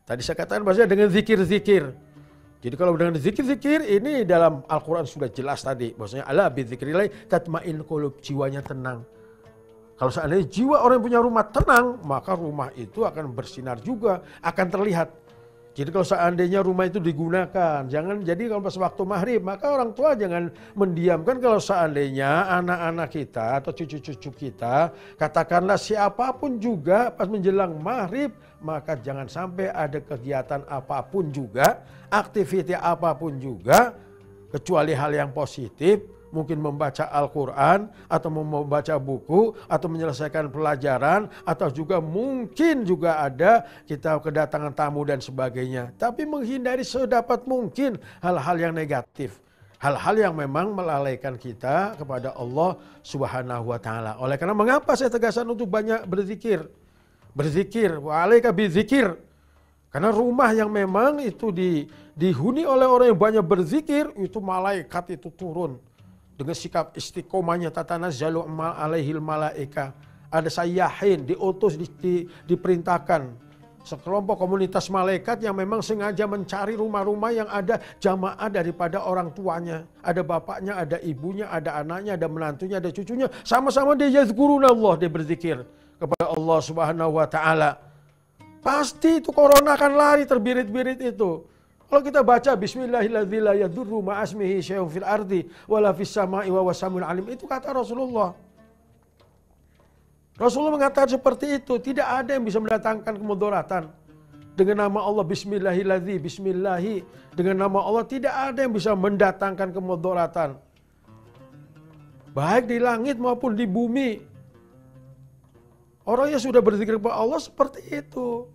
Tadi saya katakan bahasanya dengan zikir-zikir. Jadi kalau dengan zikir-zikir ini dalam Al-Quran sudah jelas tadi. Bahasanya ala bidzikrillah tatmain qulub, jiwanya tenang. Kalau seandainya jiwa orang yang punya rumah tenang, maka rumah itu akan bersinar juga, akan terlihat. Jadi kalau seandainya rumah itu digunakan, jangan jadi kalau pas waktu maghrib, maka orang tua jangan mendiamkan kalau seandainya anak-anak kita atau cucu-cucu kita, katakanlah siapapun juga pas menjelang maghrib, maka jangan sampai ada kegiatan apapun juga, aktiviti apapun juga, kecuali hal yang positif. Mungkin membaca Al-Quran, atau membaca buku, atau menyelesaikan pelajaran, atau juga mungkin juga ada kita kedatangan tamu dan sebagainya. Tapi menghindari sedapat mungkin hal-hal yang negatif. Hal-hal yang memang melalaikan kita kepada Allah Subhanahu wa Ta'ala. Oleh karena mengapa saya tegaskan untuk banyak berzikir? Berzikir, wa'alaika bizikir. Karena rumah yang memang itu dihuni oleh orang yang banyak berzikir, itu malaikat itu turun. Dengan sikap istiqomahnya tatanazzalu alaihil malaika. Ada sayyahin, diutus, diperintahkan. Sekelompok komunitas malaikat yang memang sengaja mencari rumah-rumah yang ada jamaah daripada orang tuanya. Ada bapaknya, ada ibunya, ada anaknya, ada menantunya, ada cucunya. Sama-sama dia yazkurunallah, dia berzikir kepada Allah Subhanahu wa Ta'ala. Pasti itu corona akan lari terbirit-birit itu. Kalau kita baca bismillahirrahmanirrahim la yadurru ma'asmihi syai'un fil ardi wala fis sama'i wa wasamul alim, itu kata Rasulullah. Rasulullah mengatakan seperti itu, tidak ada yang bisa mendatangkan kemudaratan. Dengan nama Allah bismillahirrahmanirrahim, bismillahi, dengan nama Allah tidak ada yang bisa mendatangkan kemudaratan. Baik di langit maupun di bumi. Orang yang sudah berzikir kepada Allah seperti itu.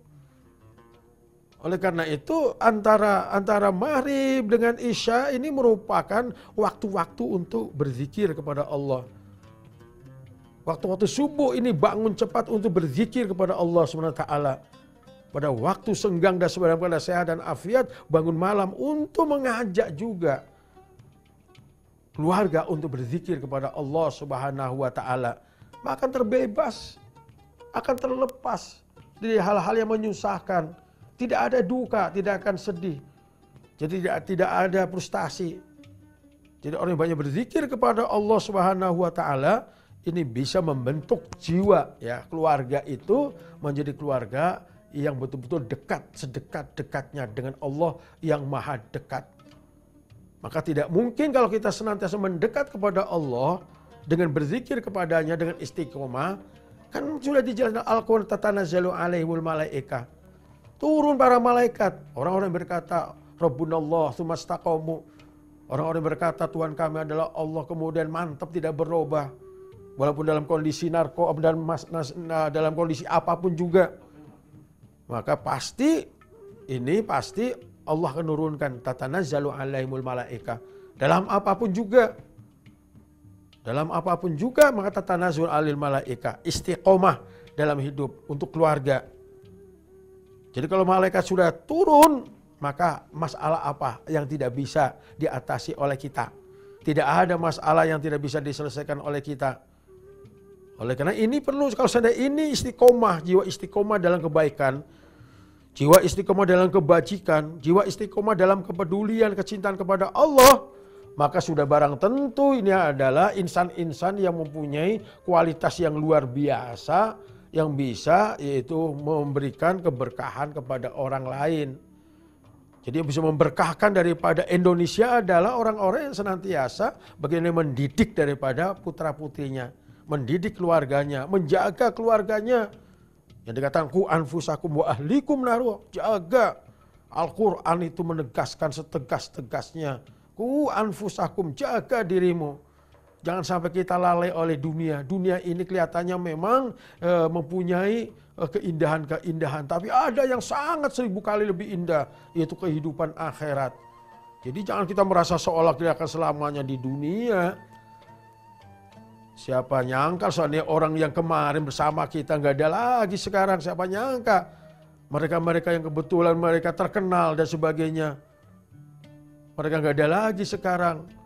Oleh karena itu antara maghrib dengan isya ini merupakan waktu-waktu untuk berzikir kepada Allah. Waktu-waktu subuh ini bangun cepat untuk berzikir kepada Allah SWT. Pada waktu senggang dan pada sehat dan afiat, bangun malam untuk mengajak juga keluarga untuk berzikir kepada Allah Subhanahu wa Ta'ala. Maka akan terbebas, akan terlepas dari hal-hal yang menyusahkan. Tidak ada duka, tidak akan sedih. Jadi tidak ada frustasi. Jadi orang yang banyak berzikir kepada Allah Subhanahu wa Ta'ala, ini bisa membentuk jiwa ya, keluarga itu menjadi keluarga yang betul-betul dekat, sedekat-dekatnya dengan Allah yang maha dekat. Maka tidak mungkin kalau kita senantiasa mendekat kepada Allah dengan berzikir kepadanya dengan istiqomah, kan sudah dijelaskan Al-Quran tatanazzalu alaihimul malaika. Turun para malaikat, orang-orang yang berkata Rabbunallah tsumastaqamu. Orang-orang yang berkata Tuhan kami adalah Allah, kemudian mantap tidak berubah. Walaupun dalam kondisi dan dalam kondisi apapun juga. Maka pasti Allah akan menurunkan tatanazzalu alaihimul malaika. Dalam apapun juga. Dalam apapun juga maka tatanazzalu alaihil malaika. Istiqomah dalam hidup untuk keluarga. Jadi kalau malaikat sudah turun, maka masalah apa yang tidak bisa diatasi oleh kita? Tidak ada masalah yang tidak bisa diselesaikan oleh kita. Oleh karena ini perlu, kalau seandainya ini istiqomah, jiwa istiqomah dalam kebaikan, jiwa istiqomah dalam kebajikan, jiwa istiqomah dalam kepedulian, kecintaan kepada Allah, maka sudah barang tentu ini adalah insan-insan yang mempunyai kualitas yang luar biasa, yang bisa yaitu memberikan keberkahan kepada orang lain. Jadi yang bisa memberkahkan daripada Indonesia adalah orang-orang yang senantiasa bagaimana mendidik daripada putra-putrinya, mendidik keluarganya, menjaga keluarganya. Yang dikatakan ku anfusakum wa ahlikum naru, jaga. Al-Quran itu menegaskan setegas-tegasnya, ku anfusakum, jaga dirimu. Jangan sampai kita lalai oleh dunia. Dunia ini kelihatannya memang mempunyai keindahan-keindahan. Tapi ada yang sangat 1000 kali lebih indah, yaitu kehidupan akhirat. Jadi jangan kita merasa seolah kita akan selamanya di dunia. Siapa nyangka soalnya orang yang kemarin bersama kita nggak ada lagi sekarang. Siapa nyangka mereka-mereka yang kebetulan mereka terkenal dan sebagainya. Mereka nggak ada lagi sekarang.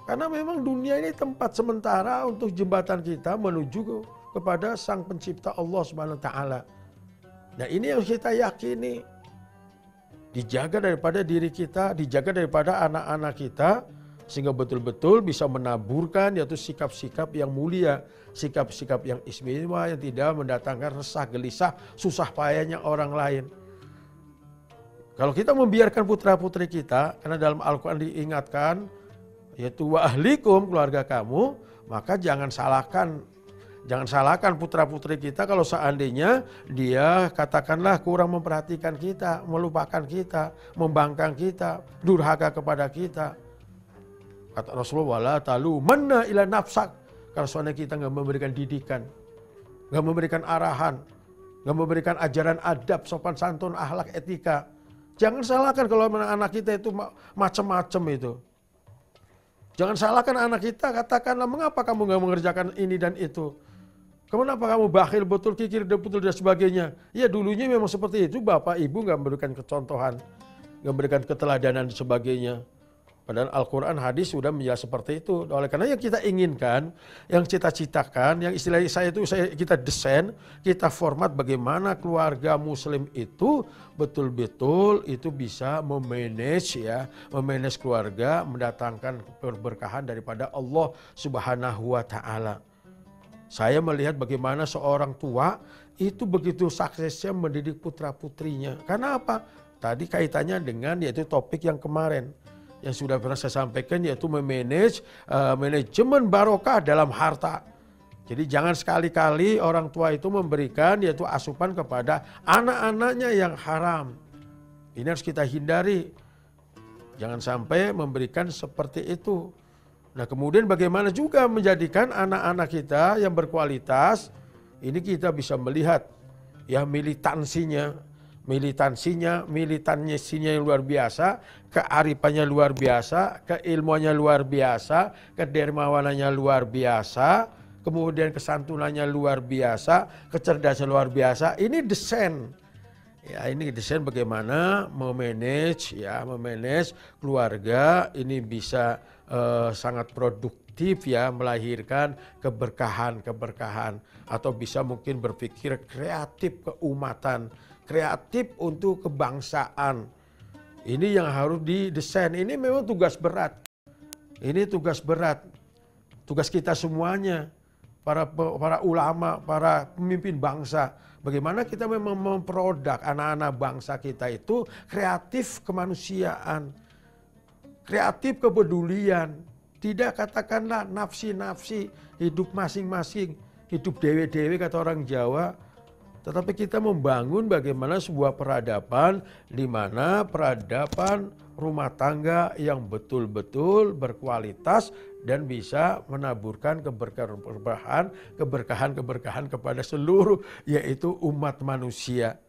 Karena memang dunia ini tempat sementara untuk jembatan kita menuju kepada Sang Pencipta Allah Subhanahu wa Ta'ala. Nah ini yang kita yakini. dijaga daripada diri kita, dijaga daripada anak-anak kita, sehingga betul-betul bisa menaburkan yaitu sikap-sikap yang mulia, sikap-sikap yang istimewa yang tidak mendatangkan resah, gelisah, susah payahnya orang lain. Kalau kita membiarkan putra-putri kita, karena dalam Al-Quran diingatkan, yaitu wa ahlikum, keluarga kamu, maka jangan salahkan putra-putri kita kalau seandainya dia katakanlah kurang memperhatikan kita, melupakan kita, membangkang kita, durhaka kepada kita. Kata Rasulullah, la talumanna ila nafsak. Kalau seandainya kita nggak memberikan didikan, nggak memberikan arahan, nggak memberikan ajaran adab, sopan santun, akhlak, etika. Jangan salahkan kalau anak kita itu macam-macam itu. Jangan salahkan anak kita, katakanlah mengapa kamu nggak mengerjakan ini dan itu. Kenapa kamu bakhil, betul, kikir, betul dan sebagainya. Ya dulunya memang seperti itu, bapak ibu nggak memberikan kecontohan, nggak memberikan keteladanan dan sebagainya. Padahal Al-Quran hadis sudah menjelaskan seperti itu. Oleh karena yang kita inginkan, yang cita-citakan, yang istilahnya kita desain, kita format bagaimana keluarga muslim itu betul-betul itu bisa memanage keluarga, mendatangkan keberkahan daripada Allah Subhanahu wa Ta'ala. Saya melihat bagaimana seorang tua itu begitu suksesnya mendidik putra-putrinya. Karena apa? Tadi kaitannya dengan yaitu topik yang kemarin yang sudah pernah saya sampaikan, yaitu memanage manajemen barokah dalam harta. Jadi jangan sekali-kali orang tua itu memberikan yaitu asupan kepada anak-anaknya yang haram. Ini harus kita hindari. Jangan sampai memberikan seperti itu. Nah kemudian bagaimana juga menjadikan anak-anak kita yang berkualitas, ini kita bisa melihat ya militansinya yang luar biasa, kearifannya luar biasa, keilmuannya luar biasa, kedermawanannya luar biasa, kemudian kesantunannya luar biasa, kecerdasan luar biasa. Ini desain. Ya, ini desain bagaimana memanage keluarga ini bisa sangat produktif ya, melahirkan keberkahan atau bisa mungkin berpikir kreatif keumatan, kreatif untuk kebangsaan. Ini yang harus didesain. Ini memang tugas berat. Ini tugas berat. Tugas kita semuanya, para ulama, para pemimpin bangsa. Bagaimana kita memang memproduk anak-anak bangsa kita itu kreatif kemanusiaan, kreatif kepedulian. Tidak katakanlah nafsi-nafsi, hidup masing-masing, hidup dewe-dewe kata orang Jawa. Tetapi kita membangun bagaimana sebuah peradaban di mana peradaban rumah tangga yang betul-betul berkualitas dan bisa menaburkan keberkahan kepada seluruh yaitu umat manusia.